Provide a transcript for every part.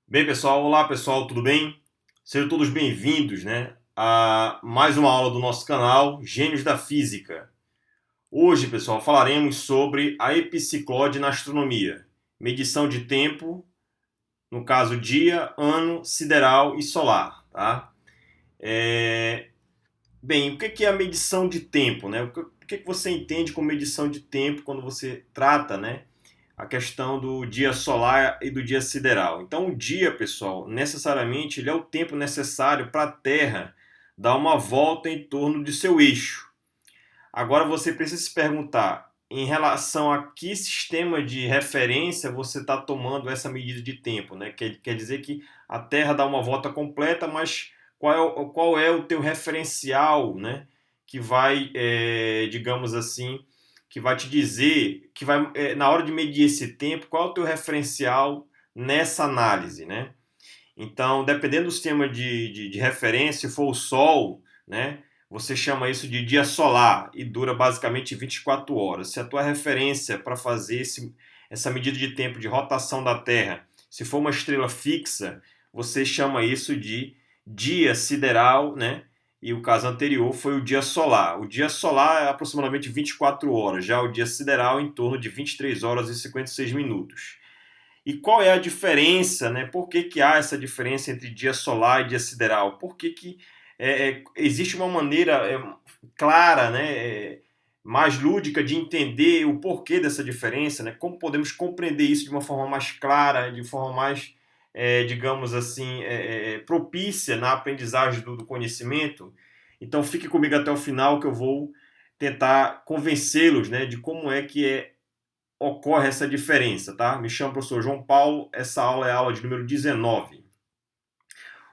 Bem, pessoal, olá pessoal, tudo bem? Sejam todos bem-vindos, a mais uma aula do nosso canal Gênios da Física. Hoje, pessoal, falaremos sobre a epiciclode na astronomia, medição de tempo, no caso dia, ano, sideral e solar, tá? Bem, o que é a medição de tempo, né? O que você entende com medição de tempo quando você trata, a questão do dia solar e do dia sideral. Então, o dia, pessoal, necessariamente ele é o tempo necessário para a Terra dar uma volta em torno de seu eixo. Agora você precisa se perguntar em relação a que sistema de referência você está tomando essa medida de tempo, né? Quer dizer que a Terra dá uma volta completa, mas qual é o teu referencial, né? Que vai, digamos assim, que vai te dizer, que vai, na hora de medir esse tempo, qual é o teu referencial nessa análise, né? Então, dependendo do sistema de referência, se for o Sol, né, você chama isso de dia solar e dura basicamente 24 horas. Se a tua referência para fazer essa medida de tempo de rotação da Terra, se for uma estrela fixa, você chama isso de dia sideral, né? E o caso anterior foi o dia solar. O dia solar é aproximadamente 24 horas, já o dia sideral em torno de 23 horas e 56 minutos. E qual é a diferença, né? Por que há essa diferença entre dia solar e dia sideral? Por que existe uma maneira clara, né, mais lúdica de entender o porquê dessa diferença, né? Como podemos compreender isso de uma forma mais clara, de forma mais, digamos assim, propícia na aprendizagem do conhecimento? Então fique comigo até o final que eu vou tentar convencê-los, né, de como ocorre essa diferença, tá? Me chamo professor João Paulo, essa aula é a aula de número 19.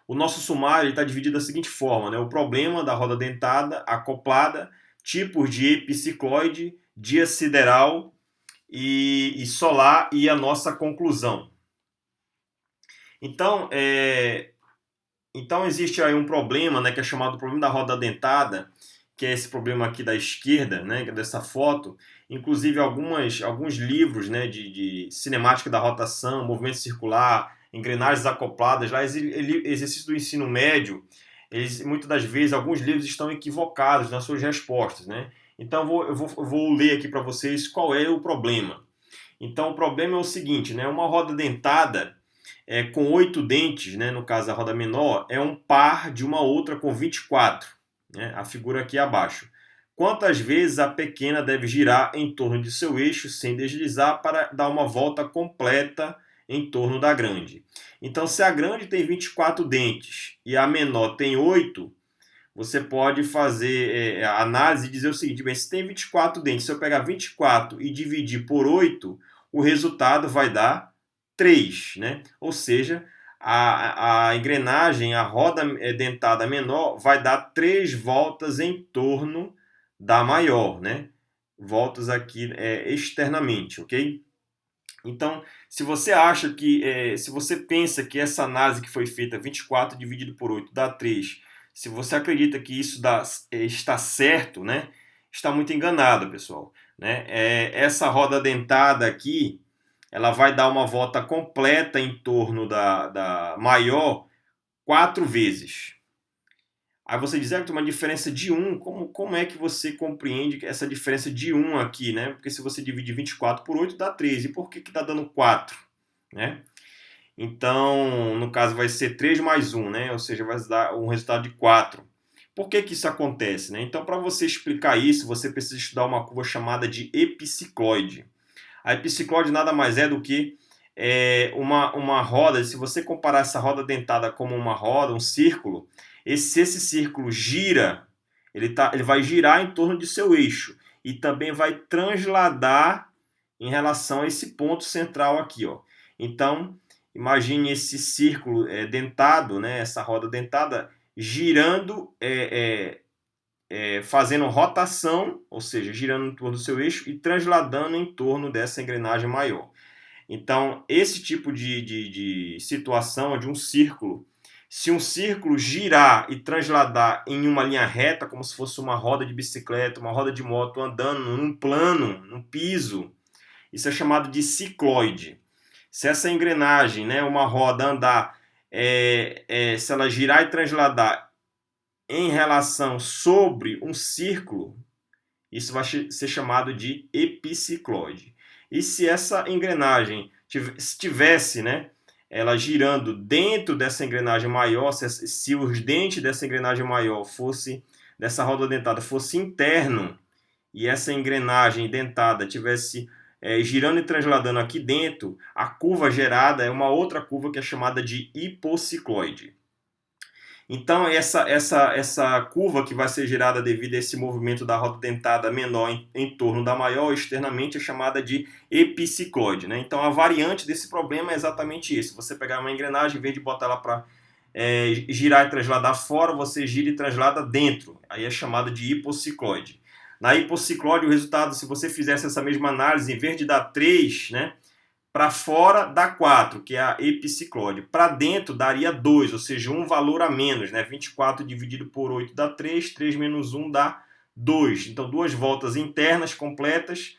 O nosso sumário está dividido da seguinte forma, né? O problema da roda dentada acoplada, tipos de epicicloide, dia sideral e solar e a nossa conclusão. Então, existe aí um problema, né, que é chamado problema da roda dentada, que é esse problema aqui da esquerda, né, dessa foto. Inclusive alguns livros, né, de cinemática da rotação, movimento circular, engrenagens acopladas, lá exercício do ensino médio, muitas das vezes alguns livros estão equivocados nas suas respostas, né? Então eu vou ler aqui para vocês qual é o problema. Então o problema é o seguinte, né? Uma roda dentada com 8 dentes, né, no caso a roda menor, é um par de uma outra com 24, né, a figura aqui abaixo. Quantas vezes a pequena deve girar em torno de seu eixo sem deslizar para dar uma volta completa em torno da grande? Então, se a grande tem 24 dentes e a menor tem 8, você pode fazer a análise e dizer o seguinte: bem, se tem 24 dentes, se eu pegar 24 e dividir por 8, o resultado vai dar 3, né? Ou seja, a engrenagem, a roda dentada menor, vai dar 3 voltas em torno da maior, né? Voltas aqui externamente, ok? Então, se você acha que, se você pensa que essa análise que foi feita 24 dividido por 8 dá 3, se você acredita que isso está certo, né? Está muito enganado, pessoal. Né? Essa roda dentada aqui, ela vai dar uma volta completa em torno da maior 4 vezes. Aí você diz, que tem uma diferença de 1. Como é que você compreende essa diferença de 1 aqui, né? Porque se você dividir 24 por 8 dá 13. E por que está dando 4? Né? Então, no caso, vai ser 3 mais 1, né? Ou seja, vai dar um resultado de 4. Por que isso acontece? Né? Então, para você explicar isso, você precisa estudar uma curva chamada de epicicloide. A epicicloide nada mais é do que uma roda. Se você comparar essa roda dentada como uma roda, um círculo, se esse círculo gira, ele vai girar em torno de seu eixo e também vai transladar em relação a esse ponto central aqui, ó. Então, imagine esse círculo dentado, né, essa roda dentada, girando, fazendo rotação, ou seja, girando em torno do seu eixo e transladando em torno dessa engrenagem maior. Então, esse tipo de situação de um círculo, se um círculo girar e transladar em uma linha reta, como se fosse uma roda de bicicleta, uma roda de moto andando num plano, num piso, isso é chamado de cicloide. Se essa engrenagem, né, uma roda andar, se ela girar e transladar em relação sobre um círculo, isso vai ser chamado de epicicloide. E se essa engrenagem estivesse, né, ela girando dentro dessa engrenagem maior, se os dentes dessa engrenagem maior dessa roda dentada fosse interno e essa engrenagem dentada tivesse girando e transladando aqui dentro, a curva gerada é uma outra curva que é chamada de hipocicloide. Então, essa curva que vai ser gerada devido a esse movimento da roda dentada menor em torno da maior externamente é chamada de epicicloide. Né? Então, a variante desse problema é exatamente isso. Você pegar uma engrenagem, em vez de botar ela para girar e trasladar fora, você gira e traslada dentro. Aí é chamado de hipocicloide. Na hipocicloide, o resultado, se você fizesse essa mesma análise, em vez de dar 3, né, para fora dá 4, que é a epicicloide. Para dentro daria 2, ou seja, um valor a menos. Né? 24 dividido por 8 dá 3, 3 menos 1 dá 2. Então, 2 voltas internas completas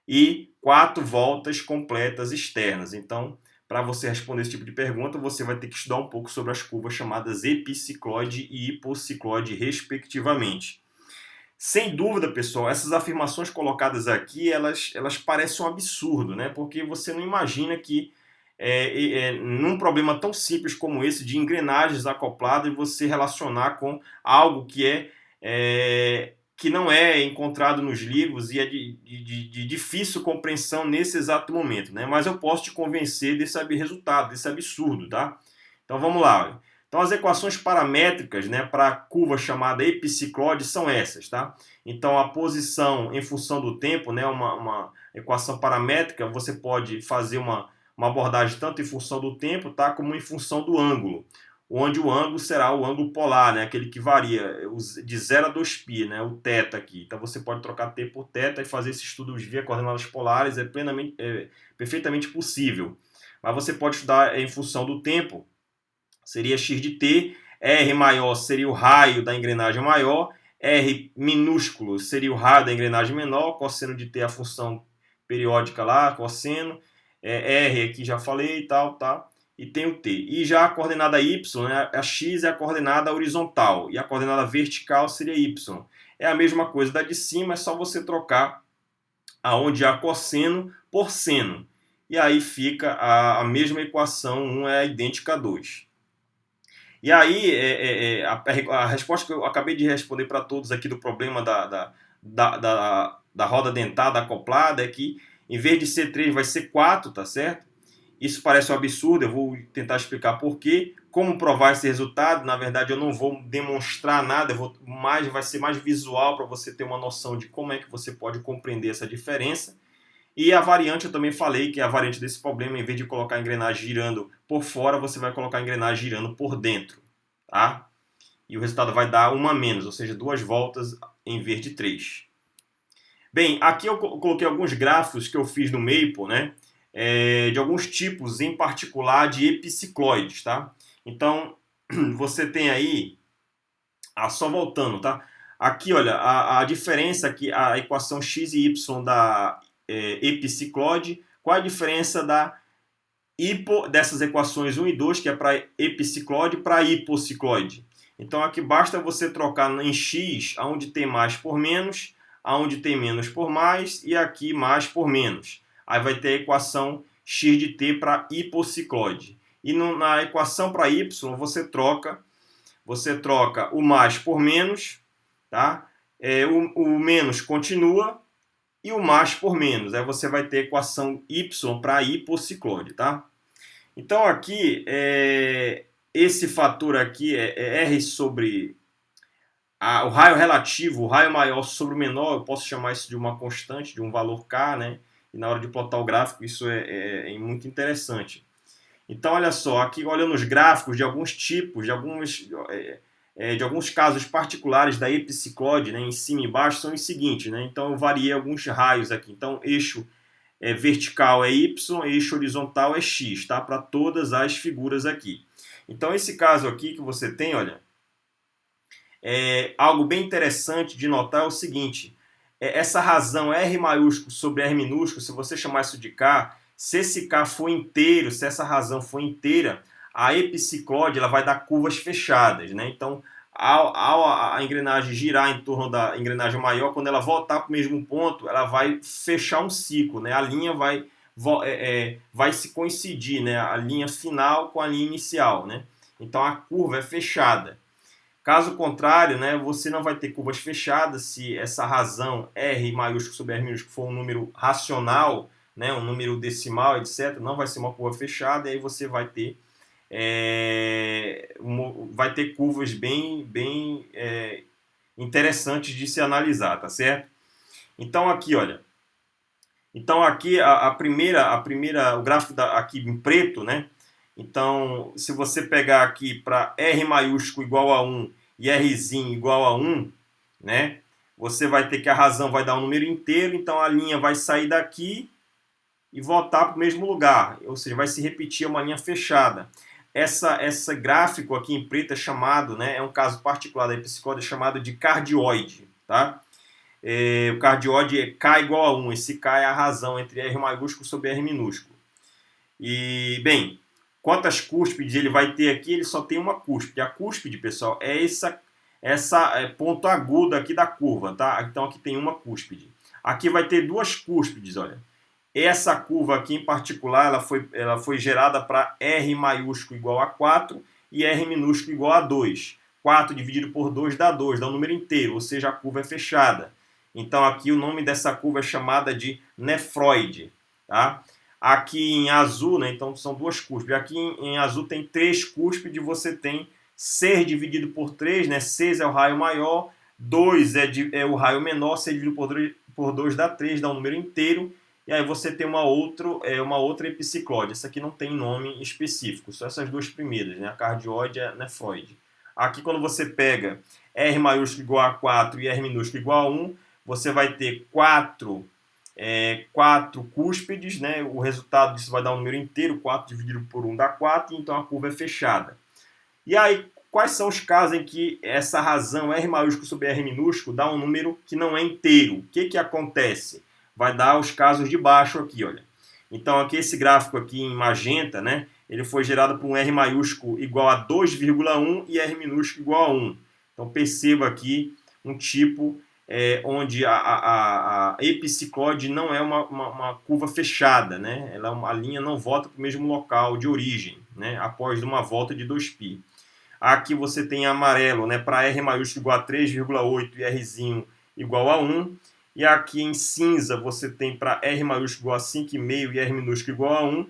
e 4 voltas completas externas. Então, para você responder esse tipo de pergunta, você vai ter que estudar um pouco sobre as curvas chamadas epicicloide e hipocicloide, respectivamente. Sem dúvida, pessoal, essas afirmações colocadas aqui, elas parecem um absurdo, né? Porque você não imagina que num problema tão simples como esse, de engrenagens acopladas, você relacionar com algo que não é encontrado nos livros e é de difícil compreensão nesse exato momento, né? Mas eu posso te convencer desse resultado, desse absurdo, tá? Então vamos lá. Então as equações paramétricas, né, para a curva chamada epicicloide são essas, tá? Então a posição em função do tempo, né, uma equação paramétrica, você pode fazer uma abordagem tanto em função do tempo, tá, como em função do ângulo, onde o ângulo será o ângulo polar, né, aquele que varia de 0 a 2π, né, o θ aqui. Então você pode trocar t por θ e fazer esse estudo via coordenadas polares, perfeitamente possível. Mas você pode estudar em função do tempo, seria x de t, r maior seria o raio da engrenagem maior, r minúsculo seria o raio da engrenagem menor, cosseno de t é a função periódica lá, cosseno, r aqui já falei e tal, tá? E tem o t. E já a coordenada y, né, a x é a coordenada horizontal e a coordenada vertical seria y. É a mesma coisa da de cima, é só você trocar aonde há cosseno por seno. E aí fica a mesma equação, 1 é idêntica a 2. E aí, a resposta que eu acabei de responder para todos aqui do problema da roda dentada acoplada é que, em vez de ser 3, vai ser 4, tá certo? Isso parece um absurdo, eu vou tentar explicar por quê. Como provar esse resultado? Na verdade, eu não vou demonstrar nada, vai ser mais visual para você ter uma noção de como é que você pode compreender essa diferença. E a variante, eu também falei que a variante desse problema, em vez de colocar a engrenagem girando por fora, você vai colocar a engrenagem girando por dentro, tá? E o resultado vai dar 1 a menos, ou seja, 2 voltas em vez de 3. Bem, aqui eu coloquei alguns gráficos que eu fiz no Maple, né? De alguns tipos, em particular de epicicloides, tá? Então, você tem aí, só voltando, tá? Aqui, olha, a diferença aqui, a equação x e y da epicicloide, qual a diferença dessas equações 1 e 2, que é para epicicloide, para hipocicloide. Então aqui basta você trocar em x, onde tem mais por menos, onde tem menos por mais, e aqui mais por menos. Aí vai ter a equação x de t para hipocicloide. E na equação para y, você troca o mais por menos, tá? O menos continua, e o mais por menos. Aí você vai ter a equação y para hipocicloide, tá? Então aqui, esse fator aqui é R sobre o raio relativo, o raio maior sobre o menor, eu posso chamar isso de uma constante, de um valor K, né? E na hora de plotar o gráfico, isso é muito interessante. Então, olha só, aqui olhando os gráficos de alguns tipos, de alguns casos particulares da epicicloide, né, em cima e embaixo, são os seguintes, né? Então, eu variei alguns raios aqui. Então, eixo vertical é y, eixo horizontal é x, tá? Para todas as figuras aqui. Então, esse caso aqui que você tem, olha, algo bem interessante de notar é o seguinte: essa razão R maiúsculo sobre R minúsculo, se você chamar isso de K, Se esse K for inteiro, se essa razão for inteira, a epiciclóide ela vai dar curvas fechadas, né? Então, ao a engrenagem girar em torno da engrenagem maior, quando ela voltar para o mesmo ponto, ela vai fechar um ciclo, né? A linha vai se coincidir, né? A linha final com a linha inicial, né? Então a curva é fechada. Caso contrário, né, você não vai ter curvas fechadas se essa razão R maiúsculo sobre R minúsculo for um número racional, né, um número decimal, etc. Não vai ser uma curva fechada, e aí você vai ter curvas bem interessantes de se analisar, tá certo? Então aqui, olha. Então aqui a primeira, o gráfico aqui em preto, né? Então, se você pegar aqui para R maiúsculo igual a 1 e Rzinho igual a 1, né? Você vai ter que a razão vai dar um número inteiro, então a linha vai sair daqui e voltar para o mesmo lugar, ou seja, vai se repetir uma linha fechada. Esse gráfico aqui em preto é chamado, né? É um caso particular da epiciclóide, é chamado de cardioide, tá? O cardioide é K igual a 1, esse K é a razão entre R maiúsculo sobre R minúsculo. E, bem, quantas cúspides ele vai ter aqui? Ele só tem uma cúspide. A cúspide, pessoal, é essa ponto agudo aqui da curva, tá? Então aqui tem uma cúspide. Aqui vai ter duas cúspides, olha. Essa curva aqui em particular, ela foi gerada para R maiúsculo igual a 4 e R minúsculo igual a 2. 4 dividido por 2 dá 2, dá um número inteiro, ou seja, a curva é fechada. Então aqui o nome dessa curva é chamada de nefroide, tá? Aqui em azul, né, então são duas cúspides. Aqui em azul tem 3 cúspides, você tem 6 dividido por 3, né? 6 é o raio maior, 2 é o raio menor, 6 dividido por 2 dá 3, dá um número inteiro. E aí você tem uma outra epiciclóide. Essa aqui não tem nome específico, só essas duas primeiras, né? A cardioide e a nefroide. Aqui quando você pega R maiúsculo igual a 4 e R minúsculo igual a 1, você vai ter 4 cúspides, né? O resultado disso vai dar um número inteiro, 4 dividido por 1 dá 4, então a curva é fechada. E aí, quais são os casos em que essa razão R maiúsculo sobre R minúsculo dá um número que não é inteiro? O que acontece? Vai dar os casos de baixo aqui, olha. Então aqui esse gráfico aqui em magenta, né? Ele foi gerado por um R maiúsculo igual a 2,1 e R minúsculo igual a 1. Então perceba aqui um tipo onde a epiciclóide não é uma curva fechada, né? A linha não volta para o mesmo local de origem, né? Após uma volta de 2π. Aqui você tem amarelo, né? Para R maiúsculo igual a 3,8 e Rzinho igual a 1. E aqui em cinza você tem para R maiúsculo igual a 5,5 e R minúsculo igual a 1.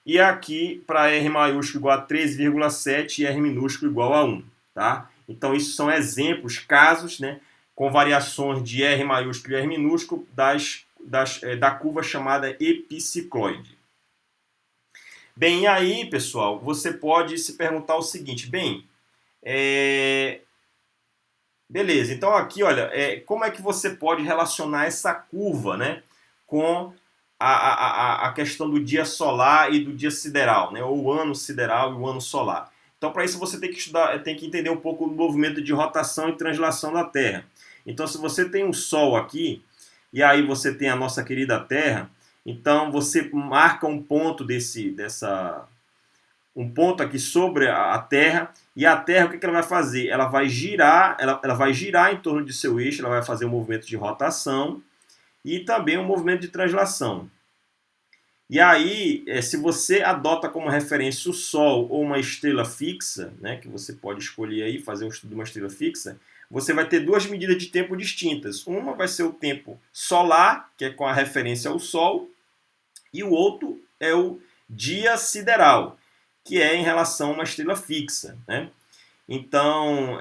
E aqui para R maiúsculo igual a 13,7 e R minúsculo igual a 1. Tá? Então isso são exemplos, casos, né, com variações de R maiúsculo e R minúsculo da curva chamada epiciclóide. Bem, e aí, pessoal, você pode se perguntar o seguinte, beleza, então aqui, olha, como é que você pode relacionar essa curva, né, com a questão do dia solar e do dia sideral, né, ou o ano sideral e o ano solar. Então, para isso você tem que estudar, tem que entender um pouco do movimento de rotação e translação da Terra. Então, se você tem um Sol aqui, e aí você tem a nossa querida Terra, então você marca um ponto um ponto aqui sobre a Terra, e a Terra, o que ela vai fazer? Ela vai girar em torno de seu eixo, ela vai fazer um movimento de rotação e também um movimento de translação. E aí, se você adota como referência o Sol ou uma estrela fixa, né, que você pode escolher aí, fazer um estudo de uma estrela fixa, você vai ter duas medidas de tempo distintas. Uma vai ser o tempo solar, que é com a referência ao Sol, e o outro é o dia sideral, que é em relação a uma estrela fixa, né? Então,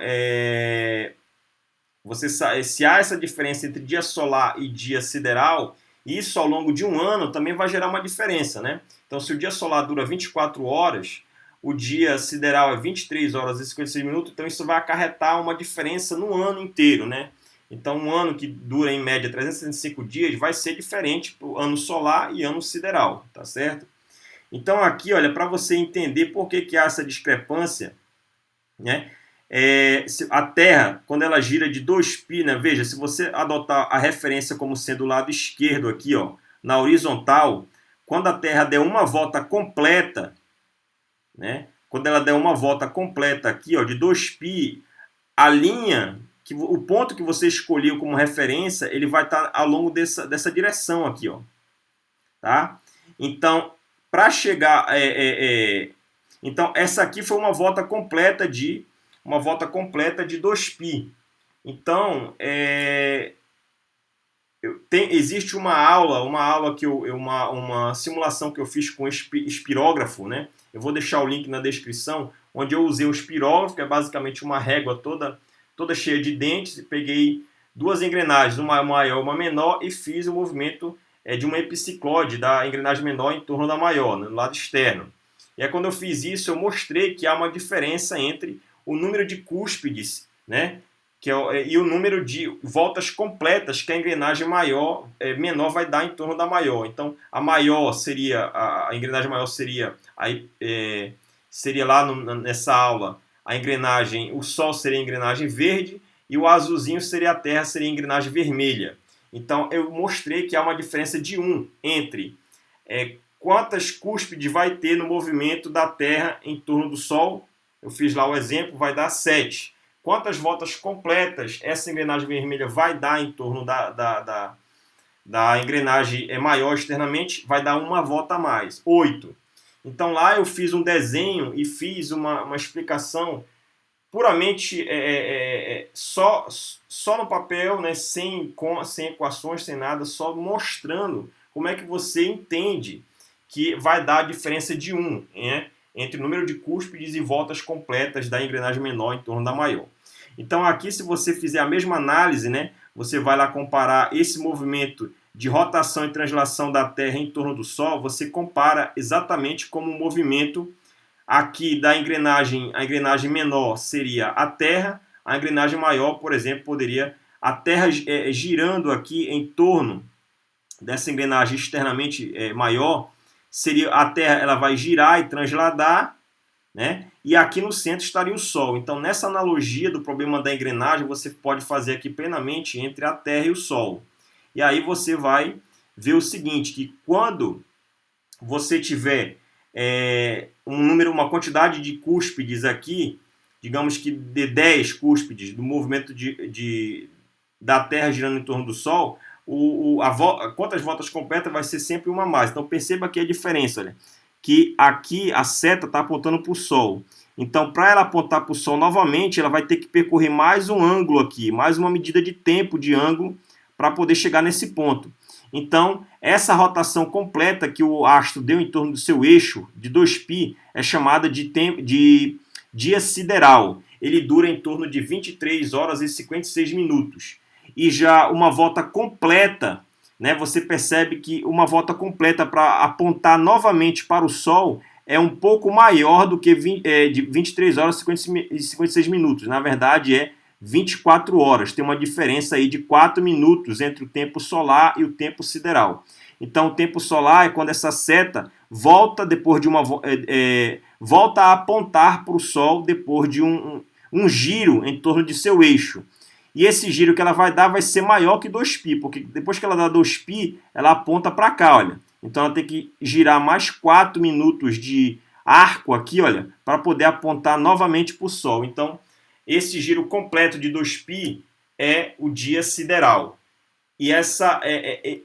se há essa diferença entre dia solar e dia sideral, isso ao longo de um ano também vai gerar uma diferença, né? Então, se o dia solar dura 24 horas, o dia sideral é 23 horas e 56 minutos, então isso vai acarretar uma diferença no ano inteiro, né? Então, um ano que dura em média 365 dias vai ser diferente para o ano solar e ano sideral, tá certo? Então, aqui, olha, para você entender por que há essa discrepância, né? A Terra, quando ela gira de 2π, né? Veja, se você adotar a referência como sendo o lado esquerdo aqui, ó, na horizontal, quando a Terra der uma volta completa, né? Quando ela der uma volta completa aqui, ó, de 2π, a linha, o ponto que você escolheu como referência, ele vai estar ao longo dessa direção aqui, ó, tá? Então, para chegar, então essa aqui foi uma volta completa de 2π. Então, existe uma aula que uma simulação que eu fiz com espirógrafo, né? Eu vou deixar o link na descrição, onde eu usei o espirógrafo, que é basicamente uma régua toda cheia de dentes, e peguei duas engrenagens, uma maior e uma menor, e fiz o movimento de uma epiciclode da engrenagem menor em torno da maior, né, no lado externo. E aí, quando eu fiz isso, eu mostrei que há uma diferença entre o número de cúspides, né, e o número de voltas completas que a engrenagem menor vai dar em torno da maior. Então, a maior seria, a engrenagem maior seria lá nessa aula, a engrenagem, o Sol seria a engrenagem verde e o azulzinho seria a Terra, seria a engrenagem vermelha. Então, eu mostrei que há uma diferença de 1 entre quantas cúspides vai ter no movimento da Terra em torno do Sol. Eu fiz lá o exemplo, vai dar 7. Quantas voltas completas essa engrenagem vermelha vai dar em torno da engrenagem maior externamente? Vai dar uma volta a mais, 8. Então lá eu fiz um desenho e fiz uma explicação puramente só no papel, né, sem equações, sem nada, só mostrando como é que você entende que vai dar a diferença de 1, né, entre o número de cúspides e voltas completas da engrenagem menor em torno da maior. Então aqui, se você fizer a mesma análise, né, você vai lá comparar esse movimento de rotação e translação da Terra em torno do Sol, você compara exatamente como o movimento aqui da engrenagem, a engrenagem menor seria a Terra, a engrenagem maior, por exemplo, poderia a Terra girando aqui em torno dessa engrenagem externamente maior, seria a Terra, ela vai girar e transladar, né? E aqui no centro estaria o Sol. Então, nessa analogia do problema da engrenagem, você pode fazer aqui plenamente entre a Terra e o Sol. E aí você vai ver o seguinte, que quando você tiver uma quantidade de cúspides aqui, digamos que de 10 cúspides do movimento da Terra girando em torno do Sol, quantas voltas completas vai ser sempre uma a mais. Então perceba aqui a diferença, olha, que aqui a seta está apontando para o Sol. Então, para ela apontar para o Sol novamente, ela vai ter que percorrer mais um ângulo aqui, mais uma medida de tempo de ângulo para poder chegar nesse ponto. Então, essa rotação completa que o astro deu em torno do seu eixo de 2π é chamada de dia sideral. Ele dura em torno de 23 horas e 56 minutos. E já uma volta completa, né, você percebe que uma volta completa para apontar novamente para o Sol é um pouco maior do que de 23 horas e 56 minutos. Na verdade, é 24 horas. Tem uma diferença aí de 4 minutos entre o tempo solar e o tempo sideral. Então, o tempo solar é quando essa seta volta depois de volta a apontar para o Sol depois de um giro em torno de seu eixo. E esse giro que ela vai dar vai ser maior que 2π, porque depois que ela dá 2π, ela aponta para cá, olha. Então ela tem que girar mais 4 minutos de arco aqui, olha, para poder apontar novamente para o Sol. Então, esse giro completo de 2π é o dia sideral. E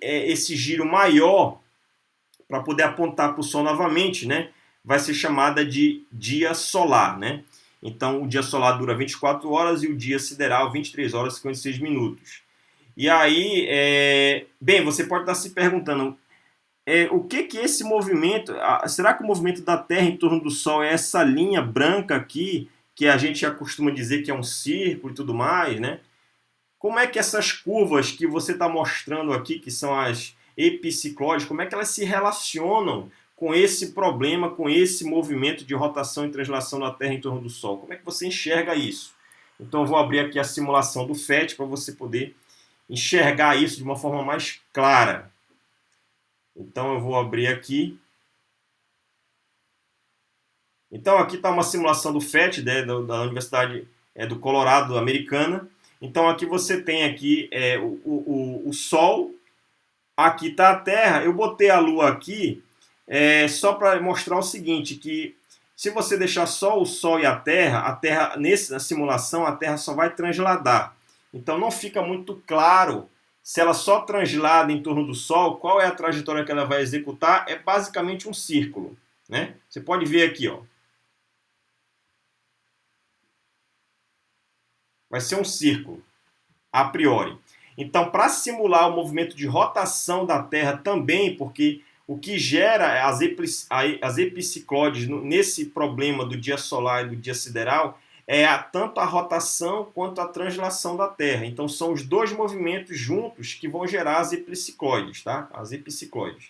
esse giro maior, para poder apontar para o Sol novamente, né, vai ser chamada de dia solar, né? Então, o dia solar dura 24 horas e o dia sideral 23 horas e 56 minutos. E aí, bem, você pode estar se perguntando, o que esse movimento... será que o movimento da Terra em torno do Sol é essa linha branca aqui, que a gente já costuma dizer que é um círculo e tudo mais, né? Como é que essas curvas que você está mostrando aqui, que são as epiciclóides, como é que elas se relacionam com esse problema, com esse movimento de rotação e translação da Terra em torno do Sol? Como é que você enxerga isso? Então eu vou abrir aqui a simulação do FET para você poder enxergar isso de uma forma mais clara. Então eu vou abrir aqui. Então aqui está uma simulação do FET, né, da Universidade do Colorado americana. Então aqui você tem aqui o Sol, aqui está a Terra. Eu botei a Lua aqui é só para mostrar o seguinte, que se você deixar só o Sol e a Terra, na simulação, a Terra só vai transladar. Então não fica muito claro se ela só translada em torno do Sol, qual é a trajetória que ela vai executar. É basicamente um círculo, né? Você pode ver aqui, ó. Vai ser um círculo, a priori. Então, para simular o movimento de rotação da Terra também, porque o que gera as epicicloides nesse problema do dia solar e do dia sideral é tanto a rotação quanto a translação da Terra. Então, são os dois movimentos juntos que vão gerar as epicicloides, tá? As epicicloides.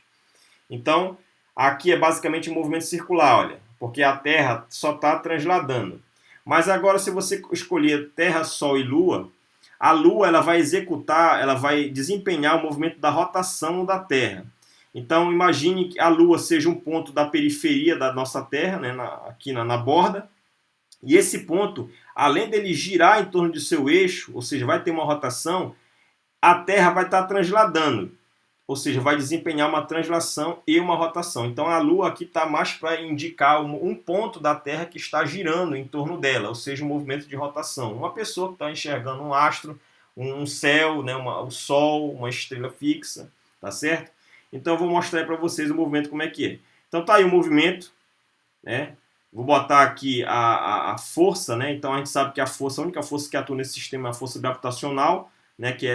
Então, aqui é basicamente um movimento circular, olha, porque a Terra só está transladando. Mas agora, se você escolher Terra, Sol e Lua, a Lua ela vai executar, ela vai desempenhar o movimento da rotação da Terra. Então, imagine que a Lua seja um ponto da periferia da nossa Terra, né, aqui na borda, e esse ponto, além dele girar em torno de seu eixo, ou seja, vai ter uma rotação, a Terra vai estar transladando, ou seja, vai desempenhar uma translação e uma rotação. Então a Lua aqui está mais para indicar um ponto da Terra que está girando em torno dela, ou seja, um movimento de rotação. Uma pessoa que está enxergando um astro, um céu, né, o Sol, uma estrela fixa, tá certo? Então eu vou mostrar para vocês o movimento como é que é. Então tá aí o movimento, né? Vou botar aqui a força, né? Então a gente sabe que a única força que atua nesse sistema é a força gravitacional, né? Que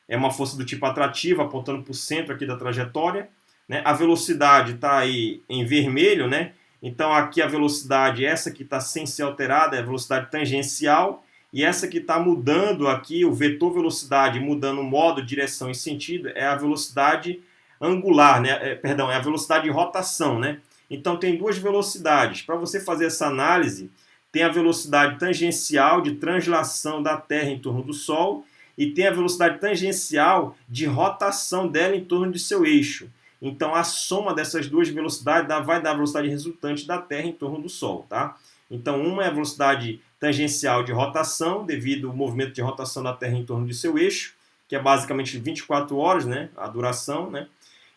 é uma força do tipo atrativa, apontando para o centro aqui da trajetória, né? A velocidade está aí em vermelho, né? Então aqui a velocidade, essa que está sem ser alterada, é a velocidade tangencial, e essa que está mudando aqui, o vetor velocidade, mudando o modo, direção e sentido, é a velocidade angular, né? Perdão, é a velocidade de rotação, né? Então tem duas velocidades. Para você fazer essa análise, tem a velocidade tangencial de translação da Terra em torno do Sol e tem a velocidade tangencial de rotação dela em torno de seu eixo. Então a soma dessas duas velocidades vai dar a velocidade resultante da Terra em torno do Sol, tá? Então uma é a velocidade tangencial de rotação, devido ao movimento de rotação da Terra em torno de seu eixo, que é basicamente 24 horas, né, a duração, né?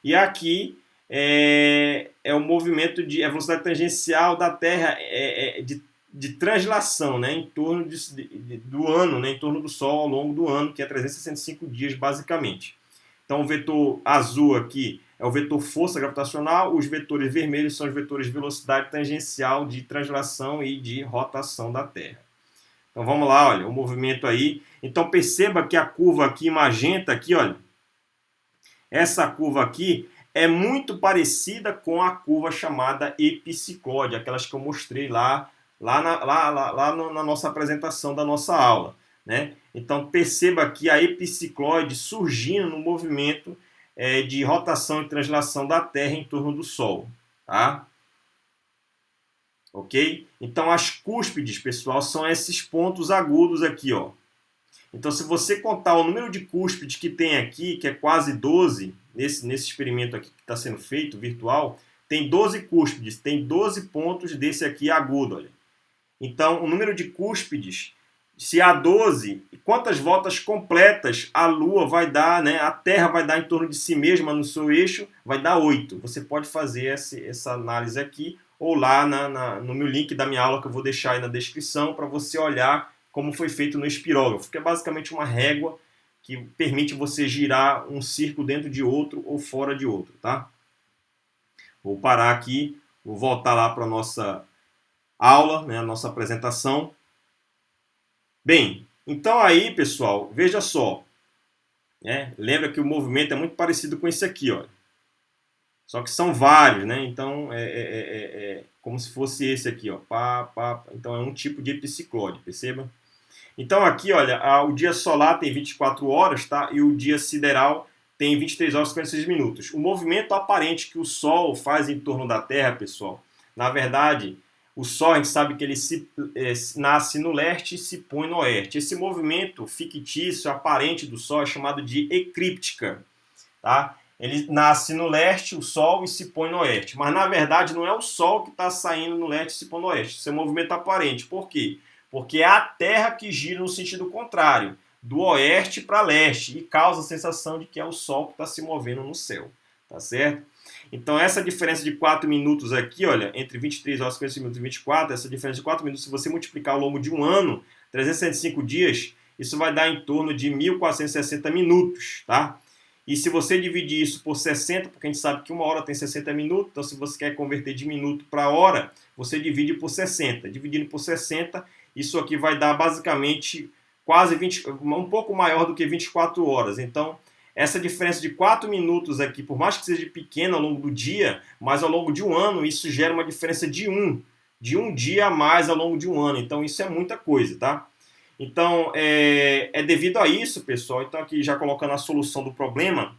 E aqui é o movimento a velocidade tangencial da Terra de translação, né, em torno do ano, né, em torno do Sol ao longo do ano, que é 365 dias basicamente. Então o vetor azul aqui é o vetor força gravitacional, os vetores vermelhos são os vetores velocidade tangencial de translação e de rotação da Terra. Então vamos lá, olha, o movimento aí. Então perceba que a curva aqui magenta aqui, olha, essa curva aqui é muito parecida com a curva chamada epiciclóide, aquelas que eu mostrei lá na nossa apresentação da nossa aula, né? Então perceba aqui a epiciclóide surgindo no movimento de rotação e translação da Terra em torno do Sol, tá? Ok? Então as cúspides, pessoal, são esses pontos agudos aqui, ó. Então se você contar o número de cúspides que tem aqui, que é quase 12, nesse experimento aqui que está sendo feito, virtual, tem 12 cúspides, tem 12 pontos desse aqui agudo, olha. Então, o número de cúspides, se há 12, quantas voltas completas a Lua vai dar, né? A Terra vai dar em torno de si mesma no seu eixo, vai dar 8. Você pode fazer essa análise aqui, ou lá no meu link da minha aula, que eu vou deixar aí na descrição, para você olhar como foi feito no espirógrafo, que é basicamente uma régua que permite você girar um círculo dentro de outro ou fora de outro, tá? Vou parar aqui, vou voltar lá para a nossa aula, né, a nossa apresentação. Bem, então aí, pessoal, veja só, né? Lembra que o movimento é muito parecido com esse aqui, ó. Só que são vários, né? Então é como se fosse esse aqui, ó. Então é um tipo de epiciclóide, perceba? Então aqui, olha, o dia solar tem 24 horas, tá? E o dia sideral tem 23 horas e 56 minutos. O movimento aparente que o Sol faz em torno da Terra, pessoal, na verdade, o Sol, a gente sabe que ele nasce no leste e se põe no oeste. Esse movimento fictício, aparente do Sol é chamado de eclíptica, tá? Ele nasce no leste, o Sol, e se põe no oeste. Mas, na verdade, não é o Sol que está saindo no leste e se põe no oeste. Isso é um movimento aparente. Por quê? Porque é a Terra que gira no sentido contrário, do oeste para leste, e causa a sensação de que é o Sol que está se movendo no céu, tá certo? Então, essa diferença de 4 minutos aqui, olha, entre 23 horas, 50 minutos e 24, essa diferença de 4 minutos, se você multiplicar ao longo de um ano, 365 dias, isso vai dar em torno de 1.460 minutos, tá? E se você dividir isso por 60, porque a gente sabe que uma hora tem 60 minutos, então se você quer converter de minuto para hora, você divide por 60. Dividindo por 60, isso aqui vai dar basicamente quase 20, um pouco maior do que 24 horas. Então, essa diferença de 4 minutos aqui, por mais que seja pequena ao longo do dia, mas ao longo de um ano, isso gera uma diferença de um dia a mais ao longo de um ano. Então, isso é muita coisa, tá? Então, é devido a isso, pessoal, então aqui já colocando a solução do problema,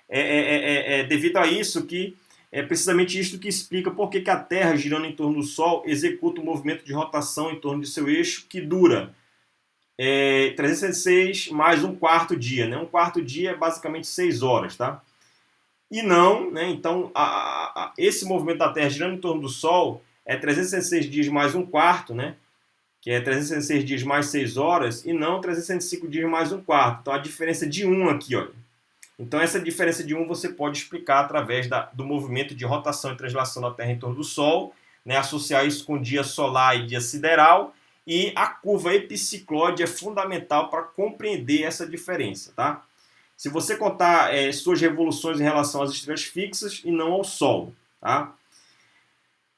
é devido a isso que é precisamente isto que explica por que a Terra, girando em torno do Sol, executa um movimento de rotação em torno de seu eixo que dura 366 mais um quarto dia, né? Um quarto dia é basicamente 6 horas, tá? E não, né? Então, esse movimento da Terra girando em torno do Sol é 366 dias mais um quarto, né? Que é 366 dias mais 6 horas, e não 365 dias mais um quarto. Então, a diferença de 1 aqui, olha. Então, essa diferença de 1 você pode explicar através do movimento de rotação e translação da Terra em torno do Sol, né? Associar isso com dia solar e dia sideral, e a curva epiciclóide é fundamental para compreender essa diferença, tá? Se você contar suas revoluções em relação às estrelas fixas e não ao Sol, tá?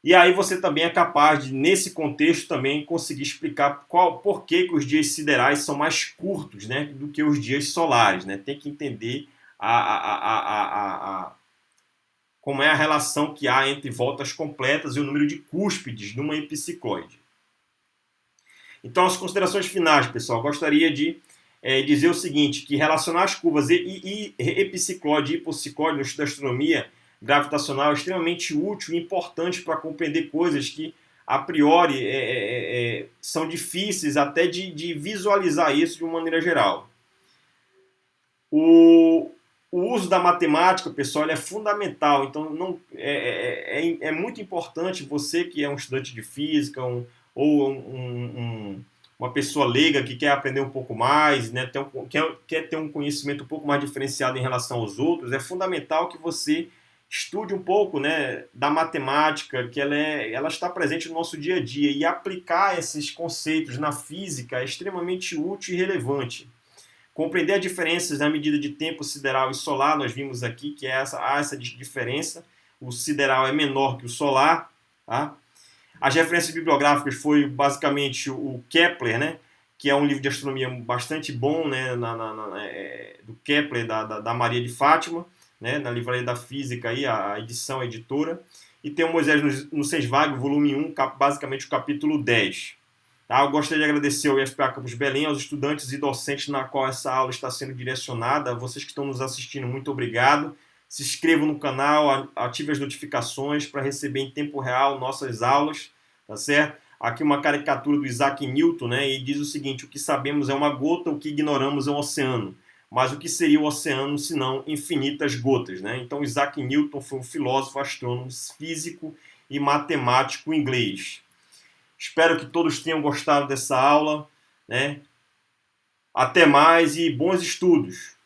E aí você também é capaz de, nesse contexto, também conseguir explicar por que os dias siderais são mais curtos, né, do que os dias solares, né? Tem que entender como é a relação que há entre voltas completas e o número de cúspides numa epicicloide. Então, as considerações finais, pessoal, gostaria de dizer o seguinte, que relacionar as curvas epicicloide e hipocicloide no estudo da astronomia gravitacional é extremamente útil e importante para compreender coisas que, a priori, são difíceis até de visualizar isso de uma maneira geral. O uso da matemática, pessoal, é fundamental. Então, é muito importante você que é um estudante de física uma pessoa leiga que quer aprender um pouco mais, né, quer ter um conhecimento um pouco mais diferenciado em relação aos outros, é fundamental que você estude um pouco, né, da matemática, que ela está presente no nosso dia a dia, e aplicar esses conceitos na física é extremamente útil e relevante. Compreender as diferenças na medida de tempo sideral e solar, nós vimos aqui que há essa diferença, o sideral é menor que o solar, tá? As referências bibliográficas foi basicamente o Kepler, né, que é um livro de astronomia bastante bom, né, do Kepler, da Maria de Fátima, né, na Livraria da Física, aí, a edição, a editora. E tem o Moisés no Sesvag, volume 1, basicamente o capítulo 10. Tá? Eu gostaria de agradecer ao IFPA Campus Belém, aos estudantes e docentes na qual essa aula está sendo direcionada. Vocês que estão nos assistindo, muito obrigado. Se inscrevam no canal, ative as notificações para receber em tempo real nossas aulas, tá certo? Aqui uma caricatura do Isaac Newton, né? E diz o seguinte: o que sabemos é uma gota, o que ignoramos é um oceano. Mas o que seria o oceano se não infinitas gotas, né? Então Isaac Newton foi um filósofo, astrônomo, físico e matemático inglês. Espero que todos tenham gostado dessa aula, né? Até mais e bons estudos!